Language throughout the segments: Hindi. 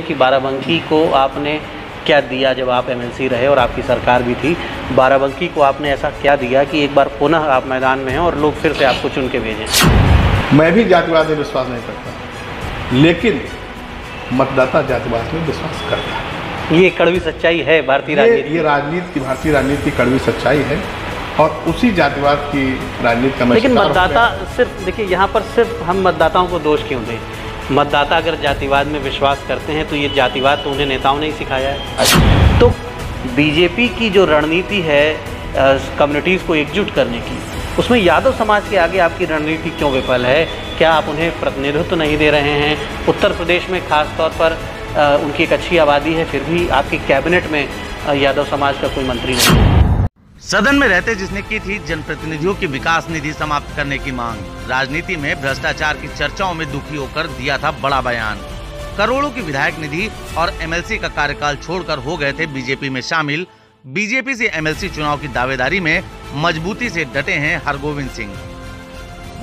कि बाराबंकी को आपने क्या दिया जब आप एमएलसी रहे और आपकी सरकार भी थी? बाराबंकी को आपने ऐसा क्या दिया कि एक बार पुनः आप मैदान में हैं और लोग फिर से आपको चुन के भेजें? मैं भी जातिवाद में विश्वास नहीं करता, लेकिन मतदाता जातिवाद में विश्वास करता है। ये कड़वी सच्चाई है भारतीय राजनीति। ये राजनीति की, भारतीय राजनीति की कड़वी सच्चाई है और उसी जातिवाद की राजनीति का। लेकिन मतदाता सिर्फ देखिए, यहाँ पर सिर्फ हम मतदाताओं को दोष क्यों दें? मतदाता अगर जातिवाद में विश्वास करते हैं तो ये जातिवाद तो उन्हें नेताओं ने ही सिखाया है। तो बीजेपी की जो रणनीति है कम्युनिटीज़ को एकजुट करने की, उसमें यादव समाज के आगे आपकी रणनीति क्यों विफल है? क्या आप उन्हें प्रतिनिधित्व नहीं दे रहे हैं? उत्तर प्रदेश में खास तौर पर उनकी एक अच्छी आबादी है, फिर भी आपकी कैबिनेट में यादव समाज का कोई मंत्री नहीं है। सदन में रहते जिसने की थी जनप्रतिनिधियों की विकास निधि समाप्त करने की मांग। राजनीति में भ्रष्टाचार की चर्चाओं में दुखी होकर दिया था बड़ा बयान। करोड़ों की विधायक निधि और एमएलसी का कार्यकाल छोड़कर हो गए थे बीजेपी में शामिल। बीजेपी से एमएलसी चुनाव की दावेदारी में मजबूती से डटे हैं हरगोविंद सिंह।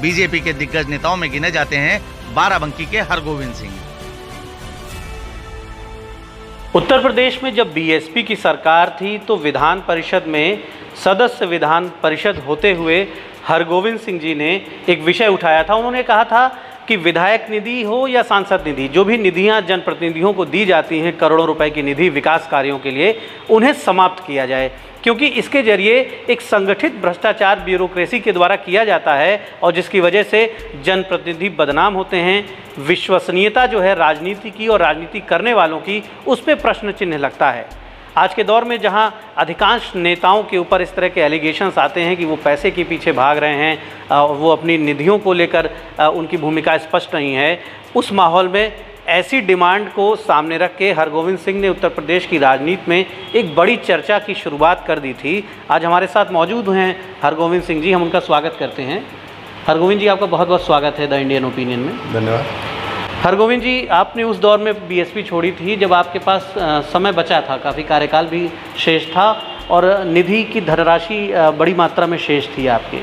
बीजेपी के दिग्गज नेताओं में गिने जाते हैं बाराबंकी के हरगोविंद सिंह। उत्तर प्रदेश में जब बीएसपी की सरकार थी तो विधान परिषद में सदस्य विधान परिषद होते हुए हरगोविंद सिंह जी ने एक विषय उठाया था। उन्होंने कहा था कि विधायक निधि हो या सांसद निधि, जो भी निधियां जनप्रतिनिधियों को दी जाती हैं, करोड़ों रुपए की निधि विकास कार्यों के लिए, उन्हें समाप्त किया जाए, क्योंकि इसके जरिए एक संगठित भ्रष्टाचार ब्यूरोक्रेसी के द्वारा किया जाता है और जिसकी वजह से जनप्रतिनिधि बदनाम होते हैं। विश्वसनीयता जो है राजनीति की और राजनीति करने वालों की, उस पर प्रश्न चिन्ह लगता है। आज के दौर में जहां अधिकांश नेताओं के ऊपर इस तरह के एलिगेशंस आते हैं कि वो पैसे के पीछे भाग रहे हैं, वो अपनी निधियों को लेकर उनकी भूमिका स्पष्ट नहीं है, उस माहौल में ऐसी डिमांड को सामने रख के हरगोविंद सिंह ने उत्तर प्रदेश की राजनीति में एक बड़ी चर्चा की शुरुआत कर दी थी। आज हमारे साथ मौजूद हैं हरगोविंद सिंह जी, हम उनका स्वागत करते हैं। हरगोविंद जी, आपका बहुत बहुत स्वागत है द इंडियन ओपिनियन में। धन्यवाद। हरगोविंद जी, आपने उस दौर में बीएसपी छोड़ी थी जब आपके पास समय बचा था, काफ़ी कार्यकाल भी शेष था और निधि की धनराशि बड़ी मात्रा में शेष थी आपके।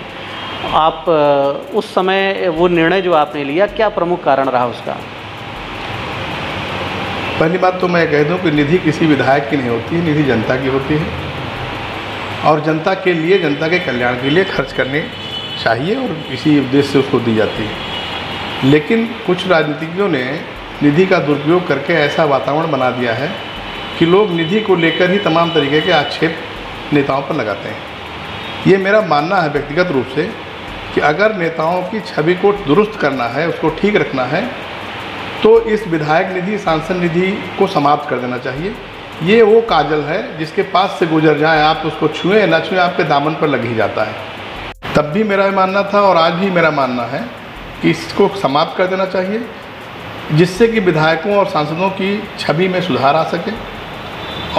आप उस समय वो निर्णय जो आपने लिया, क्या प्रमुख कारण रहा उसका? पहली बात तो मैं कह दूं कि निधि किसी विधायक की नहीं होती है, निधि जनता की होती है और जनता के लिए, जनता के कल्याण के लिए खर्च करने चाहिए और इसी उद्देश्य से उसको दी जाती है। लेकिन कुछ राजनीतिज्ञों ने निधि का दुरुपयोग करके ऐसा वातावरण बना दिया है कि लोग निधि को लेकर ही तमाम तरीके के आक्षेप नेताओं पर लगाते हैं। ये मेरा मानना है व्यक्तिगत रूप से कि अगर नेताओं की छवि को दुरुस्त करना है, उसको ठीक रखना है, तो इस विधायक निधि, सांसद निधि को समाप्त कर देना चाहिए। ये वो काजल है जिसके पास से गुजर जाए, आप उसको छुएं ना छुएं, आपके दामन पर लग ही जाता है। तब भी मेरा मानना था और आज भी मेरा मानना है कि इसको समाप्त कर देना चाहिए, जिससे कि विधायकों और सांसदों की छवि में सुधार आ सके।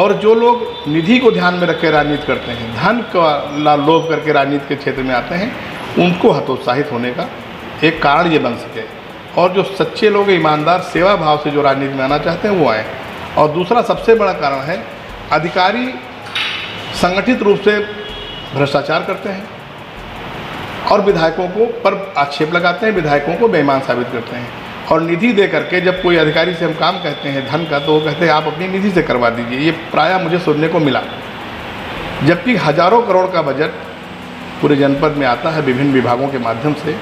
और जो लोग निधि को ध्यान में रख के राजनीति करते हैं, धन का लोभ करके राजनीति के क्षेत्र में आते हैं, उनको हतोत्साहित होने का एक कारण ये बन सके। और जो सच्चे लोग, ईमानदार, सेवा भाव से जो राजनीति में आना चाहते हैं, वो आएँ। और दूसरा सबसे बड़ा कारण है, अधिकारी संगठित रूप से भ्रष्टाचार करते हैं और विधायकों को पर आक्षेप लगाते हैं, विधायकों को बेईमान साबित करते हैं। और निधि दे करके जब कोई अधिकारी से हम काम कहते हैं धन का, तो वो कहते हैं आप अपनी निधि से करवा दीजिए। ये प्रायः मुझे सुनने को मिला, जबकि हजारों करोड़ का बजट पूरे जनपद में आता है विभिन्न विभागों के माध्यम से,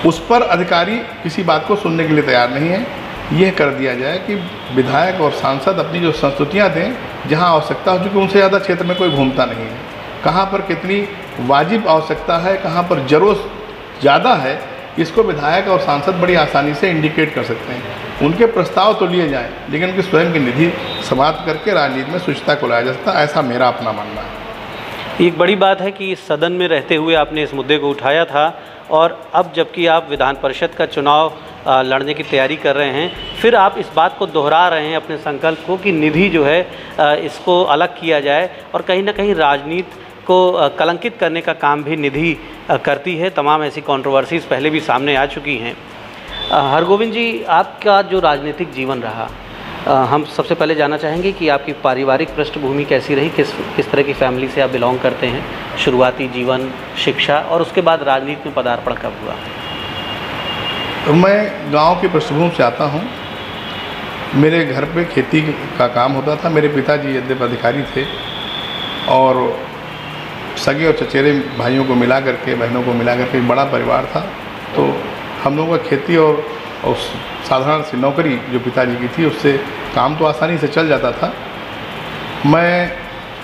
उस पर अधिकारी किसी बात को सुनने के लिए तैयार नहीं है। यह कर दिया जाए कि विधायक और सांसद अपनी जो संस्तुतियाँ दें, जहाँ आवश्यकता हो, चूँकि उनसे ज़्यादा क्षेत्र में कोई घूमता नहीं है, कहाँ पर कितनी वाजिब आवश्यकता है, कहाँ पर जरूरत ज़्यादा है, इसको विधायक और सांसद बड़ी आसानी से इंडिकेट कर सकते हैं। उनके प्रस्ताव तो लिए जाएं, लेकिन उनकी स्वयं की निधि समाप्त करके राजनीति में शुचिता को लाया जा सकता है, ऐसा मेरा अपना मानना है। एक बड़ी बात है कि सदन में रहते हुए आपने इस मुद्दे को उठाया था और अब जबकि आप विधान परिषद का चुनाव लड़ने की तैयारी कर रहे हैं, फिर आप इस बात को दोहरा रहे हैं अपने संकल्प को कि निधि जो है इसको अलग किया जाए और कहीं ना कहीं राजनीति को कलंकित करने का काम भी निधि करती है। तमाम ऐसी कंट्रोवर्सीज़ पहले भी सामने आ चुकी हैं। हरगोविंद जी, आपका जो राजनीतिक जीवन रहा, हम सबसे पहले जानना चाहेंगे कि आपकी पारिवारिक पृष्ठभूमि कैसी रही, किस तरह की फैमिली से आप बिलोंग करते हैं, शुरुआती जीवन, शिक्षा और उसके बाद राजनीति में पदार्पण कब हुआ? मैं गांव की पृष्ठभूमि से आता हूं मेरे घर पे खेती का काम होता था। मेरे पिताजी यद्यप अधिकारी थे और सगे और चचेरे भाइयों को मिला करके, बहनों को मिला करके एक बड़ा परिवार था। तो हम लोगों का खेती और साधारण सी नौकरी जो पिताजी की थी, उससे काम तो आसानी से चल जाता था। मैं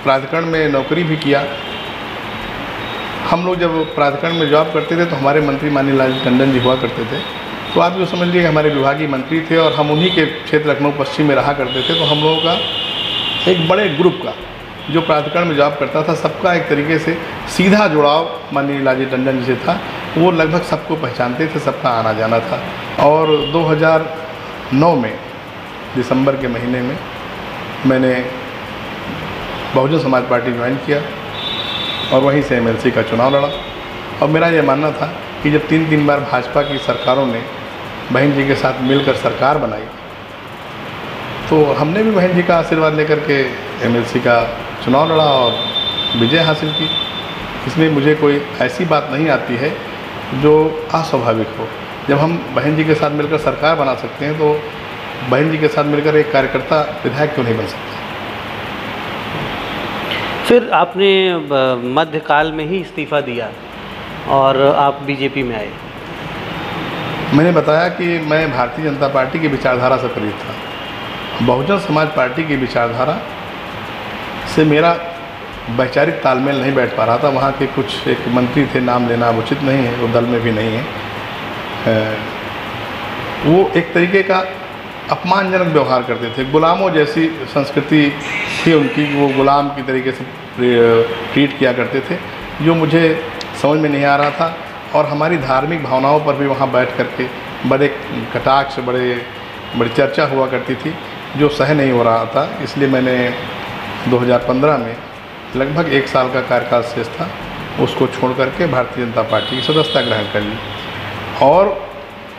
प्राधिकरण में नौकरी भी किया। हम लोग जब प्राधिकरण में जॉब करते थे तो हमारे मंत्री माननीय लालजी टंडन जी हुआ करते थे। तो आप जो समझ लीजिए हमारे विभागीय मंत्री थे और हम उन्हीं के क्षेत्र लखनऊ पश्चिम में रहा करते थे। तो हम लोगों का एक बड़े ग्रुप का जो प्राधिकरण में जॉब करता था, सबका एक तरीके से सीधा जुड़ाव माननीय लालजी टंडन जी से था। वो लगभग सबको पहचानते थे, सबका आना जाना था। और 2009 में दिसंबर के महीने में मैंने बहुजन समाज पार्टी ज्वाइन किया और वहीं से एमएलसी का चुनाव लड़ा। और मेरा ये मानना था कि जब 3 बार भाजपा की सरकारों ने बहन जी के साथ मिलकर सरकार बनाई, तो हमने भी बहन जी का आशीर्वाद लेकर के एमएलसी का चुनाव लड़ा और विजय हासिल की। इसमें मुझे कोई ऐसी बात नहीं आती है जो अस्वाभाविक हो। जब हम बहन जी के साथ मिलकर सरकार बना सकते हैं, तो बहन जी के साथ मिलकर एक कार्यकर्ता विधायक क्यों नहीं बन सकता। फिर आपने मध्यकाल में ही इस्तीफ़ा दिया और आप बीजेपी में आए। मैंने बताया कि मैं भारतीय जनता पार्टी की विचारधारा से प्रेरित था। बहुजन समाज पार्टी की विचारधारा से मेरा वैचारिक तालमेल नहीं बैठ पा रहा था। वहाँ के कुछ एक मंत्री थे, नाम लेना उचित नहीं है, वो दल में भी नहीं है। वो एक तरीके का अपमानजनक व्यवहार करते थे। गुलामों जैसी संस्कृति थी उनकी, वो गुलाम की तरीके से ट्रीट किया करते थे, जो मुझे समझ में नहीं आ रहा था। और हमारी धार्मिक भावनाओं पर भी वहाँ बैठ करके बड़े कटाक्ष, बड़ी चर्चा हुआ करती थी, जो सह नहीं हो रहा था। इसलिए मैंने 2015 में लगभग 1 साल का कार्यकाल शेष था, उसको छोड़ करके भारतीय जनता पार्टी की सदस्यता ग्रहण कर ली। और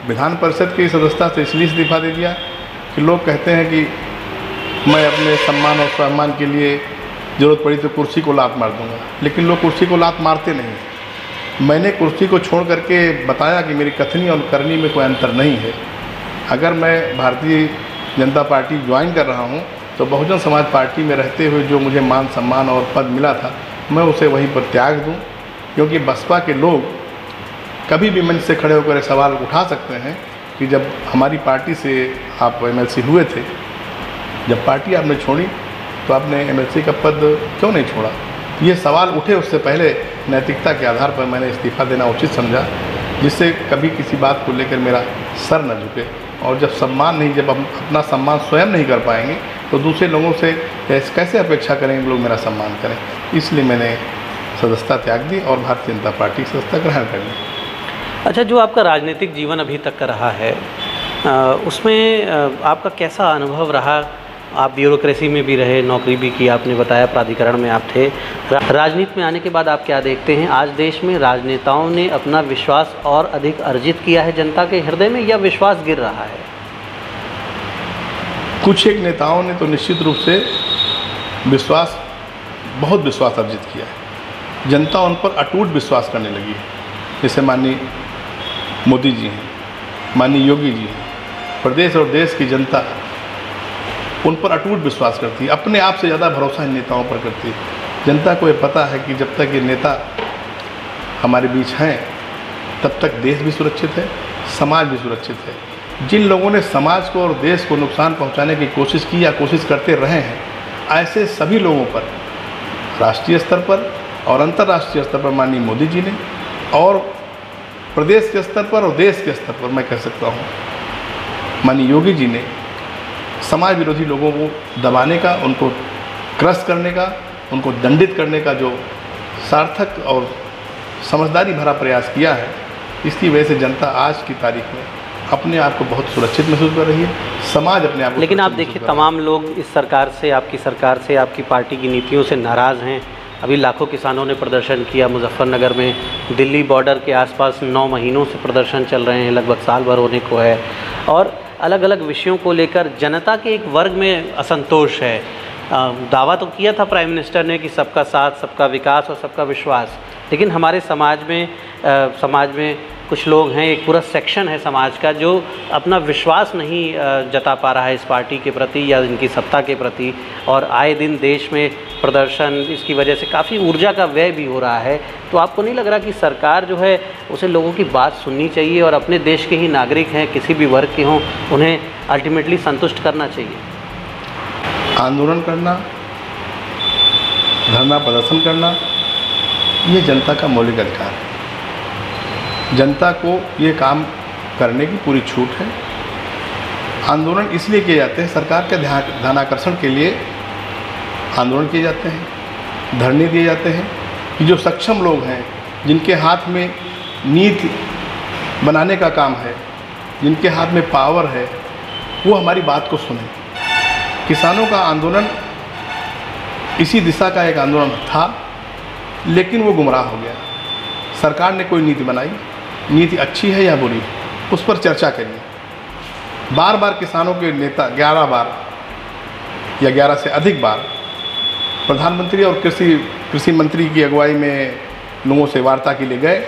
विधान परिषद की सदस्यता से इसलिए इस्तीफा दे दिया कि लोग कहते हैं कि मैं अपने सम्मान और स्वाभिमान के लिए ज़रूरत पड़ी तो कुर्सी को लात मार दूंगा। लेकिन लोग कुर्सी को लात मारते नहीं। मैंने कुर्सी को छोड़ करके बताया कि मेरी कथनी और करनी में कोई अंतर नहीं है। अगर मैं भारतीय जनता पार्टी ज्वाइन कर रहा हूं, तो बहुजन समाज पार्टी में रहते हुए जो मुझे मान सम्मान और पद मिला था, मैं उसे वहीं पर त्याग दूं। क्योंकि बसपा के लोग कभी भी मंच से खड़े होकर सवाल उठा सकते हैं कि जब हमारी पार्टी से आप एमएलसी हुए थे, जब पार्टी आपने छोड़ी तो आपने एमएलसी का पद क्यों नहीं छोड़ा। ये सवाल उठे, उससे पहले नैतिकता के आधार पर मैंने इस्तीफ़ा देना उचित समझा, जिससे कभी किसी बात को लेकर मेरा सर न झुके। और जब सम्मान नहीं, जब हम अपना सम्मान स्वयं नहीं कर पाएंगे, तो दूसरे लोगों से कैसे अपेक्षा करेंगे लोग मेरा सम्मान करें। इसलिए मैंने सदस्यता त्याग दी और भारतीय जनता पार्टी की सदस्यता ग्रहण कर ली। अच्छा, जो आपका राजनीतिक जीवन अभी तक का रहा है, उसमें आपका कैसा अनुभव रहा? आप ब्यूरोक्रेसी में भी रहे, नौकरी भी की, आपने बताया प्राधिकरण में आप थे। राजनीति में आने के बाद आप क्या देखते हैं? आज देश में राजनेताओं ने अपना विश्वास और अधिक अर्जित किया है जनता के हृदय में, या विश्वास गिर रहा है? कुछ एक नेताओं ने तो निश्चित रूप से बहुत विश्वास अर्जित किया है। जनता उन पर अटूट विश्वास करने लगी है। जैसे माननीय मोदी जी हैं, माननीय योगी जी हैं। प्रदेश और देश की जनता उन पर अटूट विश्वास करती है। अपने आप से ज़्यादा भरोसा इन नेताओं पर करती है। जनता को ये पता है कि जब तक ये नेता हमारे बीच हैं, तब तक देश भी सुरक्षित है, समाज भी सुरक्षित है। जिन लोगों ने समाज को और देश को नुकसान पहुंचाने की कोशिश की या कोशिश करते रहे हैं, ऐसे सभी लोगों पर राष्ट्रीय स्तर पर और अंतर्राष्ट्रीय स्तर पर माननीय मोदी जी ने, और प्रदेश के स्तर पर और देश के स्तर पर मैं कह सकता हूँ माननीय योगी जी ने समाज विरोधी लोगों को दबाने का, उनको क्रश करने का, उनको दंडित करने का जो सार्थक और समझदारी भरा प्रयास किया है, इसकी वजह से जनता आज की तारीख में अपने आप को बहुत सुरक्षित महसूस कर रही है। समाज अपने आप को, लेकिन आप देखिए तमाम लोग इस सरकार से, आपकी सरकार से, आपकी पार्टी की नीतियों से नाराज़ हैं। अभी लाखों किसानों ने प्रदर्शन किया मुजफ्फरनगर में। दिल्ली बॉर्डर के आसपास 9 महीनों से प्रदर्शन चल रहे हैं, लगभग साल भर होने को है। और अलग अलग विषयों को लेकर जनता के एक वर्ग में असंतोष है। दावा तो किया था प्राइम मिनिस्टर ने कि सबका साथ, सबका विकास और सबका विश्वास, लेकिन हमारे समाज में कुछ लोग हैं, एक पूरा सेक्शन है समाज का जो अपना विश्वास नहीं जता पा रहा है इस पार्टी के प्रति या इनकी सत्ता के प्रति, और आए दिन देश में प्रदर्शन, इसकी वजह से काफ़ी ऊर्जा का व्यय भी हो रहा है। तो आपको नहीं लग रहा कि सरकार जो है उसे लोगों की बात सुननी चाहिए और अपने देश के ही नागरिक हैं, किसी भी वर्ग के हों, उन्हें अल्टीमेटली संतुष्ट करना चाहिए? आंदोलन करना, धरना प्रदर्शन करना, ये जनता का मौलिक अधिकार है। जनता को ये काम करने की पूरी छूट है। आंदोलन इसलिए किए जाते हैं, सरकार के ध्यानाकर्षण के लिए आंदोलन किए जाते हैं, धरने दिए जाते हैं कि जो सक्षम लोग हैं, जिनके हाथ में नीति बनाने का काम है, जिनके हाथ में पावर है, वो हमारी बात को सुने। किसानों का आंदोलन इसी दिशा का एक आंदोलन था, लेकिन वो गुमराह हो गया। सरकार ने कोई नीति बनाई, नीति अच्छी है या बुरी, उस पर चर्चा करिए। बार बार किसानों के नेता 11 बार या 11 से अधिक बार प्रधानमंत्री और कृषि मंत्री की अगुवाई में लोगों से वार्ता के लिए गए।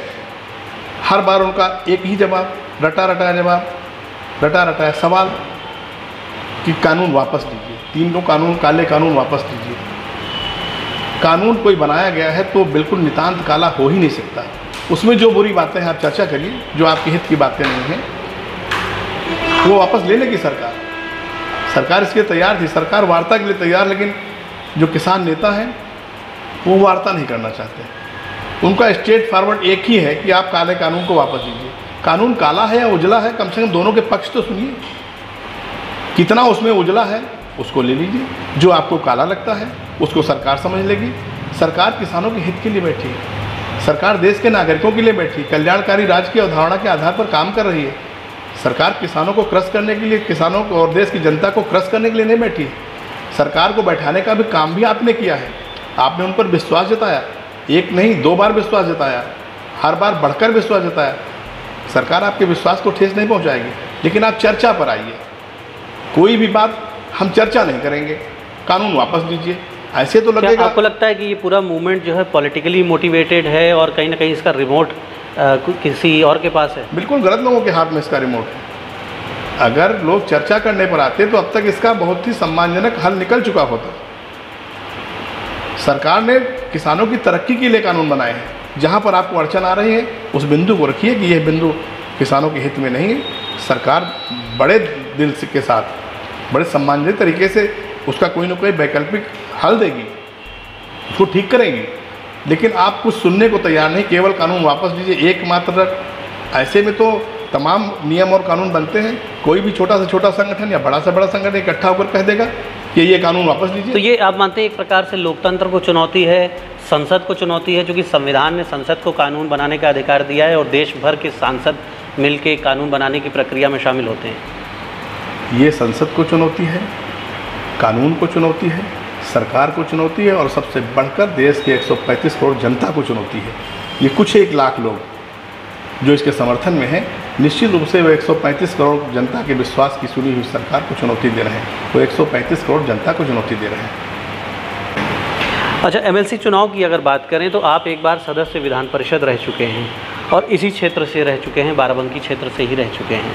हर बार उनका एक ही जवाब, रटा रटाया सवाल कि कानून वापस लीजिए, 3 कानून, काले कानून वापस लीजिए। कानून कोई बनाया गया है तो बिल्कुल नितांत काला हो ही नहीं सकता। उसमें जो बुरी बातें हैं आप चर्चा करिए, जो आपके हित की बातें नहीं हैं वो वापस ले लेगी सरकार। सरकार इसके लिए तैयार थी, सरकार वार्ता के लिए तैयार, लेकिन जो किसान नेता हैं वो वार्ता नहीं करना चाहते। उनका स्ट्रेट फॉरवर्ड एक ही है कि आप काले कानून को वापस लीजिए। कानून काला है या उजला है, कम से कम दोनों के पक्ष तो सुनिए। कितना उसमें उजला है उसको ले लीजिए, जो आपको काला लगता है उसको सरकार समझ लेगी। सरकार किसानों के हित के लिए बैठी है, सरकार देश के नागरिकों के लिए बैठी, कल्याणकारी राज्य की अवधारणा के आधार पर काम कर रही है। सरकार किसानों को क्रश करने के लिए, किसानों को और देश की जनता को क्रश करने के लिए नहीं बैठी है। सरकार को बैठाने का भी काम भी आपने किया है। आपने उन पर विश्वास जताया, 1 नहीं 2 बार विश्वास जताया, हर बार बढ़कर विश्वास जताया। सरकार आपके विश्वास को ठेस नहीं पहुंचाएगी, लेकिन आप चर्चा पर आइए। कोई भी बात हम चर्चा नहीं करेंगे, कानून वापस लीजिए, ऐसे तो लगेगा। आपको लगता है कि ये पूरा मूवमेंट जो है पॉलिटिकली मोटिवेटेड है और कहीं ना कहीं इसका रिमोट किसी और के पास है? बिल्कुल गलत लोगों के हाथ में इसका रिमोट है। अगर लोग चर्चा करने पर आते तो अब तक इसका बहुत ही सम्मानजनक हल निकल चुका होता। सरकार ने किसानों की तरक्की के लिए कानून बनाए हैं। जहाँ पर आपको अड़चन आ रही है उस बिंदु को रखिए कि यह बिंदु किसानों के हित में नहीं है। सरकार बड़े दिल के साथ, बड़े सम्मानजनक तरीके से उसका कोई ना कोई वैकल्पिक हल देगी, उसको ठीक करेंगी। लेकिन आप कुछ सुनने को तैयार नहीं, केवल कानून वापस लीजिए एकमात्र। ऐसे में तो तमाम नियम और कानून बनते हैं। कोई भी छोटा से छोटा संगठन या बड़ा से बड़ा संगठन इकट्ठा होकर कह देगा कि ये कानून वापस लीजिए। तो ये आप मानते हैं एक प्रकार से लोकतंत्र को चुनौती है, संसद को चुनौती है, क्योंकि संविधान ने संसद को कानून बनाने का अधिकार दिया है और देश भर के सांसद मिलके कानून बनाने की प्रक्रिया में शामिल होते हैं। ये संसद को चुनौती है, कानून को चुनौती है, सरकार को चुनौती है और सबसे बढ़कर देश के 135 करोड़ जनता को चुनौती है। ये कुछ 1 लाख लोग जो इसके समर्थन में हैं, निश्चित रूप से वो 135 करोड़ जनता के विश्वास की सुनी हुई सरकार को चुनौती दे रहे हैं। वो 135 करोड़ जनता को चुनौती दे रहे हैं। अच्छा, एमएलसी चुनाव की अगर बात करें तो आप एक बार सदस्य विधान परिषद रह चुके हैं और इसी क्षेत्र से रह चुके हैं, बाराबंकी क्षेत्र से ही रह चुके हैं,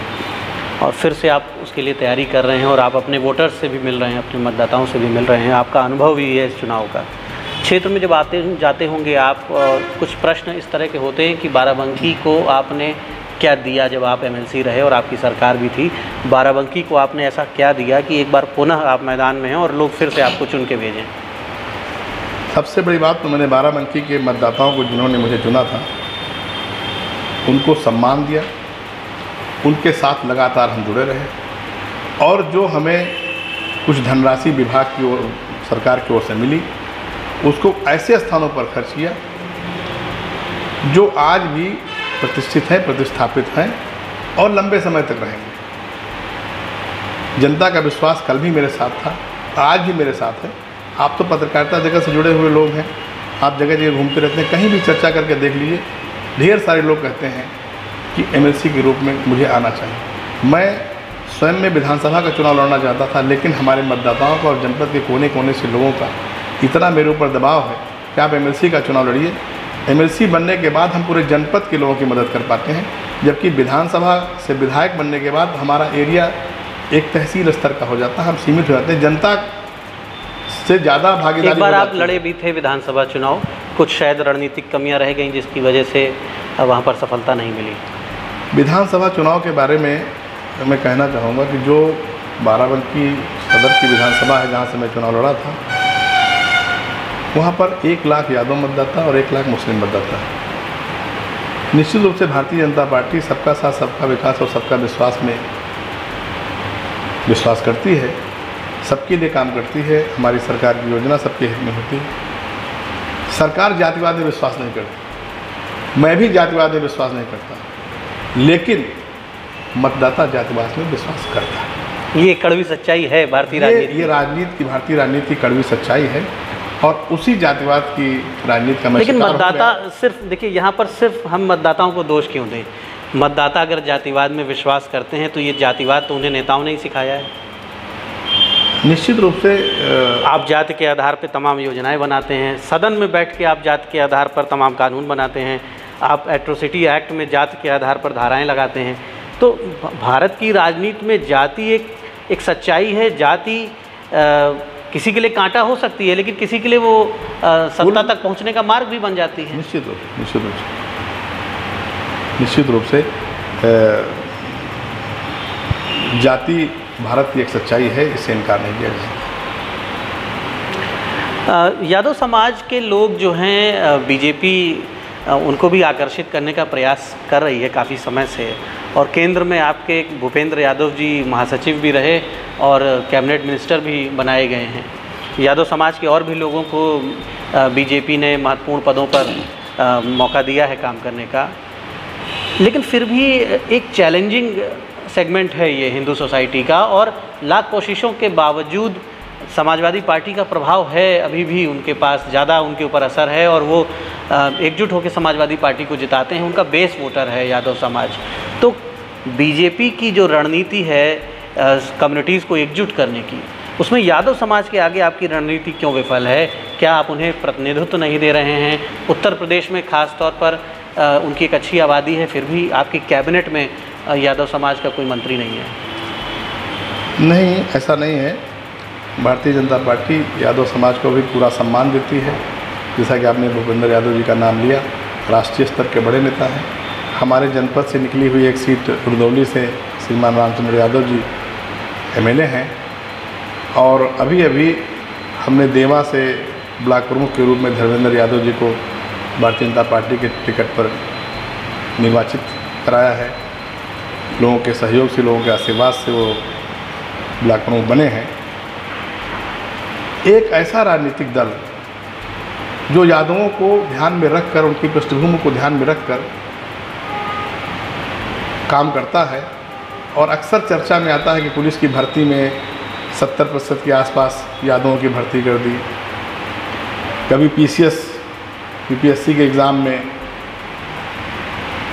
और फिर से आप उसके लिए तैयारी कर रहे हैं और आप अपने वोटर्स से भी मिल रहे हैं, अपने मतदाताओं से भी मिल रहे हैं। आपका अनुभव भी है इस चुनाव का। क्षेत्र में जब आते जाते होंगे आप, कुछ प्रश्न इस तरह के होते हैं कि बाराबंकी को आपने क्या दिया जब आप एमएलसी रहे और आपकी सरकार भी थी, बाराबंकी को आपने ऐसा क्या दिया कि एक बार पुनः आप मैदान में हैं और लोग फिर से आपको चुन के भेजें? सबसे बड़ी बात तो मैंने बाराबंकी के मतदाताओं को, जिन्होंने मुझे चुना था, उनको सम्मान दिया। उनके साथ लगातार हम जुड़े रहे और जो हमें कुछ धनराशि विभाग की ओर, सरकार की ओर से मिली, उसको ऐसे स्थानों पर खर्च किया जो आज भी प्रतिष्ठित हैं, प्रतिस्थापित हैं और लंबे समय तक रहेंगे। जनता का विश्वास कल भी मेरे साथ था, आज भी मेरे साथ है। आप तो पत्रकारिता जगत से जुड़े हुए लोग हैं, आप जगह जगह घूमते रहते हैं, कहीं भी चर्चा करके देख लीजिए, ढेर सारे लोग कहते हैं कि एमएलसी के रूप में मुझे आना चाहिए। मैं स्वयं में विधानसभा का चुनाव लड़ना चाहता था, लेकिन हमारे मतदाताओं का और जनपद के कोने कोने से लोगों का इतना मेरे ऊपर दबाव है कि आप एमएलसी का चुनाव लड़िए। एमएलसी बनने के बाद हम पूरे जनपद के लोगों की मदद कर पाते हैं। जबकि विधानसभा से विधायक बनने के बाद हमारा एरिया एक तहसील स्तर का हो जाता है, हम सीमित हो जाते हैं, जनता से ज़्यादा भागीदारी। एक बार आप लड़े भी थे विधानसभा चुनाव, कुछ शायद रणनीतिक कमियां रह गई जिसकी वजह से वहाँ पर सफलता नहीं मिली। विधानसभा चुनाव के बारे में मैं कहना चाहूँगा कि जो बाराबंकी सदर की विधानसभा है जहाँ से मैं चुनाव लड़ा था, वहाँ पर 1 लाख यादव मतदाता और 1 लाख मुस्लिम मतदाता है। निश्चित रूप से भारतीय जनता पार्टी सबका साथ सबका विकास और सबका विश्वास में विश्वास करती है, सबके लिए काम करती है। हमारी सरकार की योजना सबके हित में होती है। सरकार जातिवाद में विश्वास नहीं करती, मैं भी जातिवाद में विश्वास नहीं करता, लेकिन मतदाता जातिवाद में विश्वास करता है। ये कड़वी सच्चाई है भारतीय राजनीति। ये राजनीति की भारतीय राजनीति की कड़वी सच्चाई है और उसी जातिवाद की राजनीति का मैं लेकिन शिकार हो मतदाता गया। सिर्फ देखिए, यहाँ पर सिर्फ हम मतदाताओं को दोष क्यों दें? मतदाता अगर जातिवाद में विश्वास करते हैं तो ये जातिवाद तो उन्हें नेताओं ने ही सिखाया है। निश्चित रूप से आप जाति के आधार पर तमाम योजनाएं बनाते हैं, सदन में बैठ के आप जाति के आधार पर तमाम कानून बनाते हैं, आप एट्रोसिटी एक्ट में जाति के आधार पर धाराएं लगाते हैं। तो भारत की राजनीति में जाति एक सच्चाई है। जाति किसी के लिए कांटा हो सकती है, लेकिन किसी के लिए वो सत्ता तक पहुंचने का मार्ग भी बन जाती है। निश्चित रूप से जाति भारत की एक सच्चाई है, इससे इनकार नहीं किया जा सकता। यादव समाज के लोग जो हैं, बीजेपी उनको भी आकर्षित करने का प्रयास कर रही है काफ़ी समय से, और केंद्र में आपके भूपेंद्र यादव जी महासचिव भी रहे और कैबिनेट मिनिस्टर भी बनाए गए हैं। यादव समाज के और भी लोगों को बीजेपी ने महत्वपूर्ण पदों पर मौका दिया है काम करने का, लेकिन फिर भी एक चैलेंजिंग सेगमेंट है ये हिंदू सोसाइटी का, और लाख कोशिशों के बावजूद समाजवादी पार्टी का प्रभाव है अभी भी उनके पास, ज़्यादा उनके ऊपर असर है, और वो एकजुट होकर समाजवादी पार्टी को जिताते हैं। उनका बेस वोटर है यादव समाज। तो बीजेपी की जो रणनीति है कम्युनिटीज़ को एकजुट करने की, उसमें यादव समाज के आगे आपकी रणनीति क्यों विफल है? क्या आप उन्हें प्रतिनिधित्व नहीं दे रहे हैं? उत्तर प्रदेश में ख़ास तौर पर उनकी एक अच्छी आबादी है, फिर भी आपकी कैबिनेट में यादव समाज का कोई मंत्री नहीं है। नहीं, ऐसा नहीं है। भारतीय जनता पार्टी यादव समाज को भी पूरा सम्मान देती है। जैसा कि आपने भूपेंद्र यादव जी का नाम लिया, राष्ट्रीय स्तर के बड़े नेता हैं। हमारे जनपद से निकली हुई एक सीट रुदौली से श्रीमान रामचंद्र यादव जी एमएलए हैं, और अभी अभी हमने देवा से ब्लॉक प्रमुख के रूप में धर्मेंद्र यादव जी को भारतीय जनता पार्टी के टिकट पर निर्वाचित कराया है। लोगों के सहयोग से, लोगों के आशीर्वाद से वो ब्लॉक प्रमुख बने हैं। एक ऐसा राजनीतिक दल जो यादवों को ध्यान में रखकर, उनकी पृष्ठभूमि को ध्यान में रखकर काम करता है, और अक्सर चर्चा में आता है कि पुलिस की भर्ती में 70% के आसपास यादवों की भर्ती कर दी। कभी यूपीएससी के एग्ज़ाम में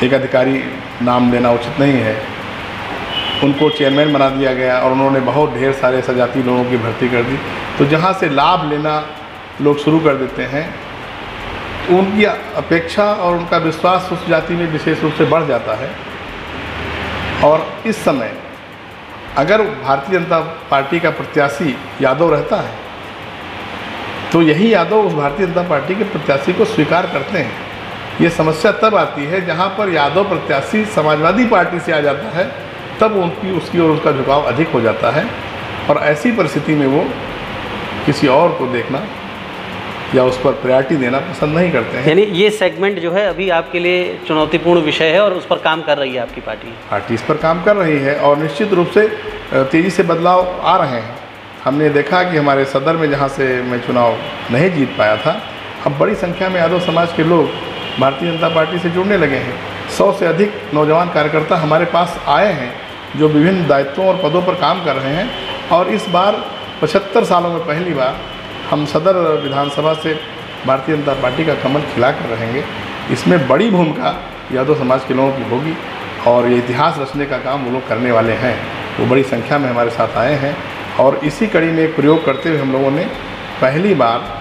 एक अधिकारी, नाम लेना उचित नहीं है, उनको चेयरमैन बना दिया गया और उन्होंने बहुत ढेर सारे सजाती लोगों की भर्ती कर दी। तो जहाँ से लाभ लेना लोग शुरू कर देते हैं, उनकी अपेक्षा और उनका विश्वास उस जाति में विशेष रूप से बढ़ जाता है। और इस समय अगर भारतीय जनता पार्टी का प्रत्याशी यादव रहता है, तो यही यादव उस भारतीय जनता पार्टी के प्रत्याशी को स्वीकार करते हैं। ये समस्या तब आती है जहाँ पर यादव प्रत्याशी समाजवादी पार्टी से आ जाता है, तब उसकी और उसका झुकाव अधिक हो जाता है, और ऐसी परिस्थिति में वो किसी और को देखना या उस पर प्रायोरिटी देना पसंद नहीं करते हैं। यानी ये सेगमेंट जो है अभी आपके लिए चुनौतीपूर्ण विषय है, और उस पर काम कर रही है आपकी पार्टी इस पर काम कर रही है, और निश्चित रूप से तेज़ी से बदलाव आ रहे हैं। हमने देखा कि हमारे सदर में, जहाँ से मैं चुनाव नहीं जीत पाया था, अब बड़ी संख्या में यादव समाज के लोग भारतीय जनता पार्टी से जुड़ने लगे हैं। 100 से अधिक नौजवान कार्यकर्ता हमारे पास आए हैं जो विभिन्न दायित्वों और पदों पर काम कर रहे हैं, और इस बार 75 सालों में पहली बार हम सदर विधानसभा से भारतीय जनता पार्टी का कमल खिला कर रहेंगे। इसमें बड़ी भूमिका यादव समाज के लोगों की होगी, और ये इतिहास रचने का काम वो लोग करने वाले हैं। वो बड़ी संख्या में हमारे साथ आए हैं, और इसी कड़ी में एक प्रयोग करते हुए हम लोगों ने पहली बार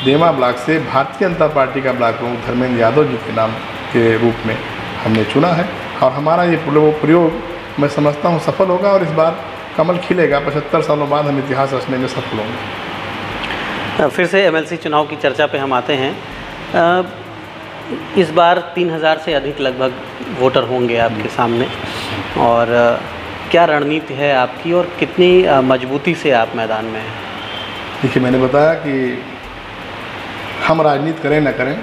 देवा ब्लॉक से भारतीय जनता पार्टी का ब्लॉक प्रमुख धर्मेंद्र यादव जी के नाम के रूप में हमने चुना है। और हमारा ये प्रयोग मैं समझता हूँ सफल होगा और इस बार कमल खिलेगा। 75 सालों बाद हम इतिहास रचने में सफल होंगे। फिर से MLC चुनाव की चर्चा पे हम आते हैं। इस बार 3000 से अधिक लगभग वोटर होंगे आपके सामने, और क्या रणनीति है आपकी और कितनी मजबूती से आप मैदान में हैं? देखिए, मैंने बताया कि हम राजनीति करें न करें,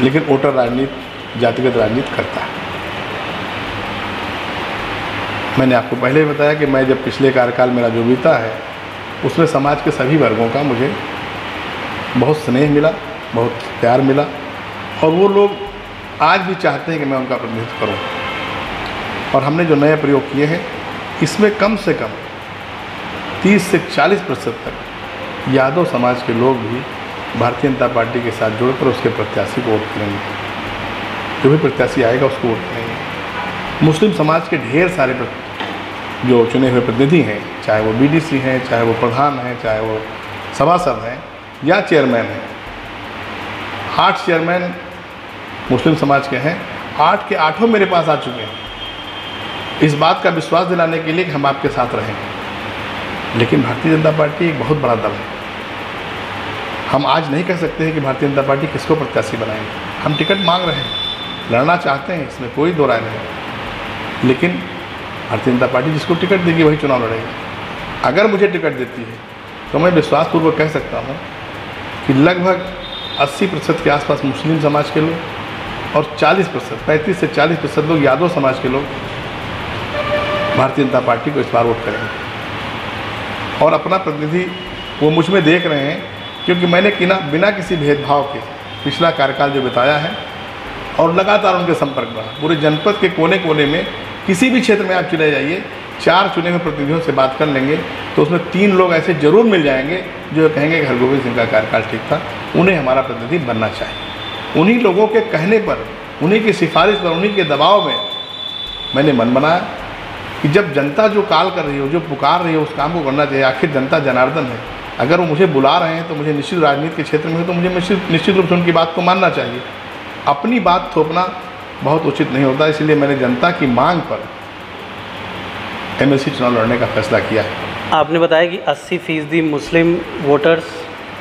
लेकिन वोटर राजनीति, जातिगत राजनीति करता है। मैंने आपको पहले ही बताया कि मैं जब पिछले कार्यकाल मेरा जो बीता है उसमें समाज के सभी वर्गों का मुझे बहुत स्नेह मिला, बहुत प्यार मिला, और वो लोग आज भी चाहते हैं कि मैं उनका प्रतिनिधित्व करूं। और हमने जो नए प्रयोग किए हैं इसमें कम से कम 30 से 40% तक यादव समाज के लोग भी भारतीय जनता पार्टी के साथ जुड़कर उसके प्रत्याशी को वोट करेंगे। जो भी प्रत्याशी आएगा उसको वोट करेंगे। मुस्लिम समाज के ढेर सारे जो चुने हुए प्रतिनिधि हैं, चाहे वो BDC हैं, चाहे वो प्रधान हैं, चाहे वो सभासद हैं या चेयरमैन हैं, 8 चेयरमैन मुस्लिम समाज के हैं। 8 के 8 मेरे पास आ चुके हैं इस बात का विश्वास दिलाने के लिए कि हम आपके साथ रहेंगे। लेकिन भारतीय जनता पार्टी एक बहुत बड़ा दल है। हम आज नहीं कह सकते हैं कि भारतीय जनता पार्टी किसको प्रत्याशी बनाएंगे। हम टिकट मांग रहे हैं, लड़ना चाहते हैं, इसमें कोई दो राय नहीं। लेकिन भारतीय जनता पार्टी जिसको टिकट देगी वही चुनाव लड़ेगी। अगर मुझे टिकट देती है तो मैं विश्वासपूर्वक कह सकता हूँ कि लगभग 80% के आसपास मुस्लिम समाज के लोग और 40%, 35 से 40% लोग यादव समाज के लोग भारतीय जनता पार्टी को इस बार वोट करेंगे। और अपना प्रतिनिधि वो मुझ में देख रहे हैं, क्योंकि मैंने बिना किसी भेदभाव के पिछला कार्यकाल जो बिताया है और लगातार उनके संपर्क में रहा। पूरे जनपद के कोने कोने में किसी भी क्षेत्र में आप चले जाइए, 4 चुने हुए प्रतिनिधियों से बात कर लेंगे तो उसमें 3 लोग ऐसे जरूर मिल जाएंगे जो कहेंगे कि हरगोविंद सिंह का कार्यकाल ठीक था, उन्हें हमारा प्रतिनिधि बनना चाहिए। उन्हीं लोगों के कहने पर, उन्हीं की सिफारिश पर, उन्हीं के दबाव में मैंने मन बनाया कि जब जनता जो कॉल कर रही हो, जो पुकार रही हो, उस काम को करना चाहिए। आखिर जनता जनार्दन है। अगर वो मुझे बुला रहे हैं तो मुझे निश्चित राजनीति के क्षेत्र में हो तो मुझे निश्चित रूप से उनकी बात को मानना चाहिए। अपनी बात थोपना बहुत उचित नहीं होता। इसलिए मैंने जनता की मांग पर MLC चुनाव लड़ने का फैसला किया है। आपने बताया कि 80% मुस्लिम वोटर्स,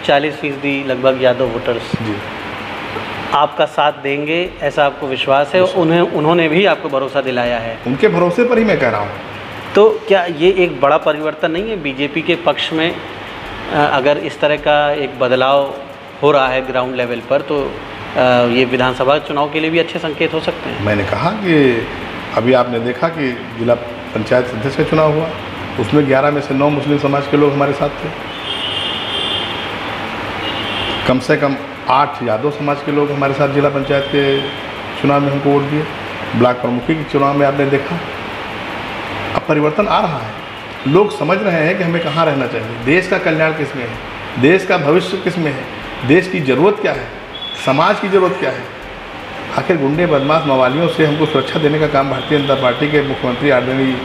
40% लगभग यादव वोटर्स जी आपका साथ देंगे, ऐसा आपको विश्वास है? उन्होंने भी आपको भरोसा दिलाया है? उनके भरोसे पर ही मैं कह रहा हूँ। तो क्या ये एक बड़ा परिवर्तन नहीं है BJP के पक्ष में? अगर इस तरह का एक बदलाव हो रहा है ग्राउंड लेवल पर, तो ये विधानसभा चुनाव के लिए भी अच्छे संकेत हो सकते हैं। मैंने कहा कि अभी आपने देखा कि जिला पंचायत सदस्य का चुनाव हुआ, उसमें 11 में से 9 मुस्लिम समाज के लोग हमारे साथ थे। कम से कम 8 यादव समाज के लोग हमारे साथ जिला पंचायत के चुनाव में हमको वोट दिए। ब्लॉक प्रमुखी के चुनाव में आपने देखा। अब परिवर्तन आ रहा है। लोग समझ रहे हैं कि हमें कहाँ रहना चाहिए, देश का कल्याण किस में है, देश का भविष्य किस में है, देश की ज़रूरत क्या है, समाज की ज़रूरत क्या है। आखिर गुंडे, बदमाश, मवालियों से हमको सुरक्षा देने का काम भारतीय जनता पार्टी के मुख्यमंत्री आदरणीय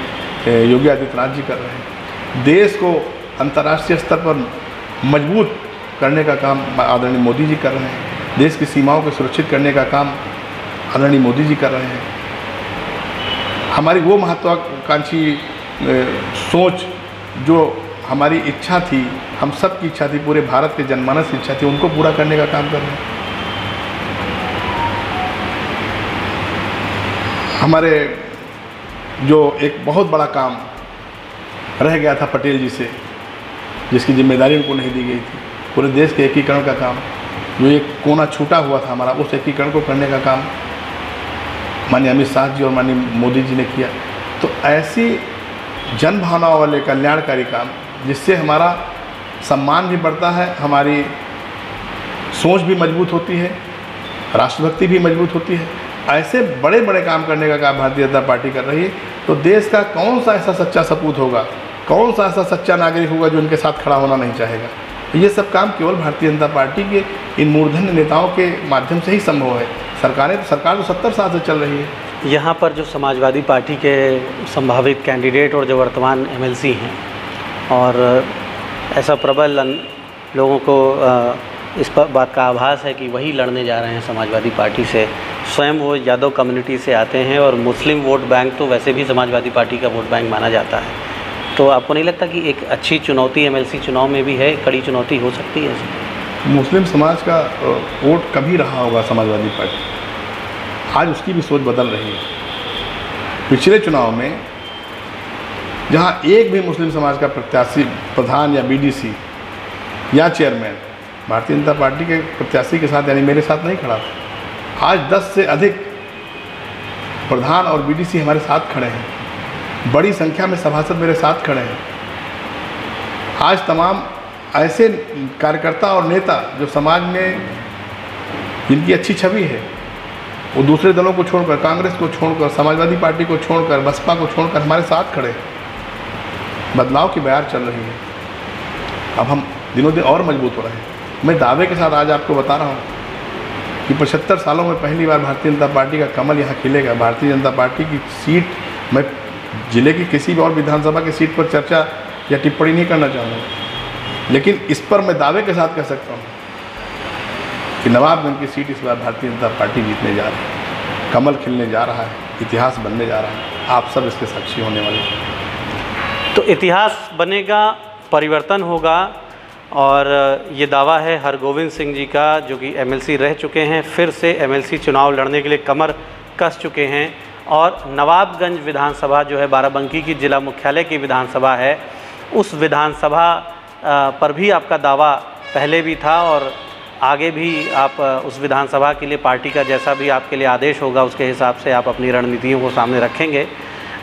योगी आदित्यनाथ जी कर रहे हैं। देश को अंतर्राष्ट्रीय स्तर पर मजबूत करने का काम आदरणीय मोदी जी कर रहे हैं। देश की सीमाओं को सुरक्षित करने का काम आदरणीय मोदी जी कर रहे हैं। हमारी वो महत्वाकांक्षी सोच, जो हमारी इच्छा थी, हम सब की इच्छा थी, पूरे भारत के जनमानस की इच्छा थी, उनको पूरा करने का काम कर रहे हैं। हमारे जो एक बहुत बड़ा काम रह गया था पटेल जी से, जिसकी जिम्मेदारी उनको नहीं दी गई थी, पूरे देश के एकीकरण का काम, जो एक कोना छूटा हुआ था हमारा, उस एकीकरण को करने का काम माननीय अमित शाह जी और माननीय मोदी जी ने किया। तो ऐसी जन भावनाओं वाले कल्याणकारी काम, जिससे हमारा सम्मान भी बढ़ता है, हमारी सोच भी मजबूत होती है, राष्ट्रभक्ति भी मजबूत होती है, ऐसे बड़े बड़े काम करने का काम भारतीय जनता पार्टी कर रही है। तो देश का कौन सा ऐसा सच्चा सपूत होगा, कौन सा ऐसा सच्चा नागरिक होगा जो उनके साथ खड़ा होना नहीं चाहेगा। ये सब काम केवल भारतीय जनता पार्टी के इन मूर्धन्य नेताओं के माध्यम से ही संभव है। सरकार तो 70 साल से चल रही है। यहाँ पर जो समाजवादी पार्टी के संभावित कैंडिडेट और जो वर्तमान MLC हैं, और ऐसा प्रबल लोगों को इस बात का आभास है कि वही लड़ने जा रहे हैं समाजवादी पार्टी से स्वयं वो यादव कम्युनिटी से आते हैं और मुस्लिम वोट बैंक तो वैसे भी समाजवादी पार्टी का वोट बैंक माना जाता है, तो आपको नहीं लगता कि एक अच्छी चुनौती एमएलसी चुनाव में भी है, कड़ी चुनौती हो सकती है? मुस्लिम समाज का वोट कभी रहा होगा समाजवादी पार्टी, आज उसकी भी सोच बदल रही है। पिछले चुनाव में जहां एक भी मुस्लिम समाज का प्रत्याशी प्रधान या बीडीसी या चेयरमैन भारतीय जनता पार्टी के प्रत्याशी के साथ यानी मेरे साथ नहीं खड़ा था, आज 10 से अधिक प्रधान और बीडीसी हमारे साथ खड़े हैं। बड़ी संख्या में सभासद मेरे साथ खड़े हैं। आज तमाम ऐसे कार्यकर्ता और नेता जो समाज में जिनकी अच्छी छवि है, वो दूसरे दलों को छोड़कर, कांग्रेस को छोड़कर, समाजवादी पार्टी को छोड़कर, बसपा को छोड़कर हमारे साथ खड़े हैं। बदलाव की बयार चल रही है। अब हम दिनों दिन और मजबूत हो रहे हैं। मैं दावे के साथ आज आपको बता रहा हूँ कि 75 सालों में पहली बार भारतीय जनता पार्टी का कमल यहाँ खिलेगा। भारतीय जनता पार्टी की सीट, मैं जिले की किसी भी और विधानसभा की सीट पर चर्चा या टिप्पणी नहीं करना चाहूँगा, लेकिन इस पर मैं दावे के साथ कह सकता हूँ कि नवाबगंज की सीट इस बार भारतीय जनता पार्टी जीतने जा रही है। कमल खिलने जा रहा है, इतिहास बनने जा रहा है। आप सब इसके साक्षी होने वाले हैं। तो इतिहास बनेगा, परिवर्तन होगा, और ये दावा है हरगोविंद सिंह जी का, जो कि एमएलसी रह चुके हैं, फिर से एमएलसी चुनाव लड़ने के लिए कमर कस चुके हैं। और नवाबगंज विधानसभा जो है बाराबंकी की जिला मुख्यालय की विधानसभा है, उस विधानसभा पर भी आपका दावा पहले भी था और आगे भी आप उस विधानसभा के लिए पार्टी का जैसा भी आपके लिए आदेश होगा उसके हिसाब से आप अपनी रणनीतियों को सामने रखेंगे।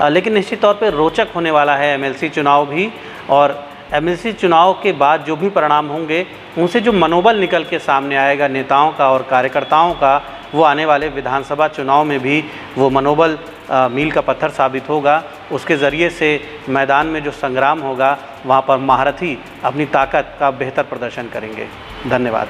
लेकिन निश्चित तौर पे रोचक होने वाला है एमएलसी चुनाव भी, और एमएलसी चुनाव के बाद जो भी परिणाम होंगे उनसे जो मनोबल निकल के सामने आएगा नेताओं का और कार्यकर्ताओं का, वो आने वाले विधानसभा चुनाव में भी वो मनोबल मील का पत्थर साबित होगा। उसके ज़रिए से मैदान में जो संग्राम होगा वहाँ पर महारथी अपनी ताकत का बेहतर प्रदर्शन करेंगे। धन्यवाद।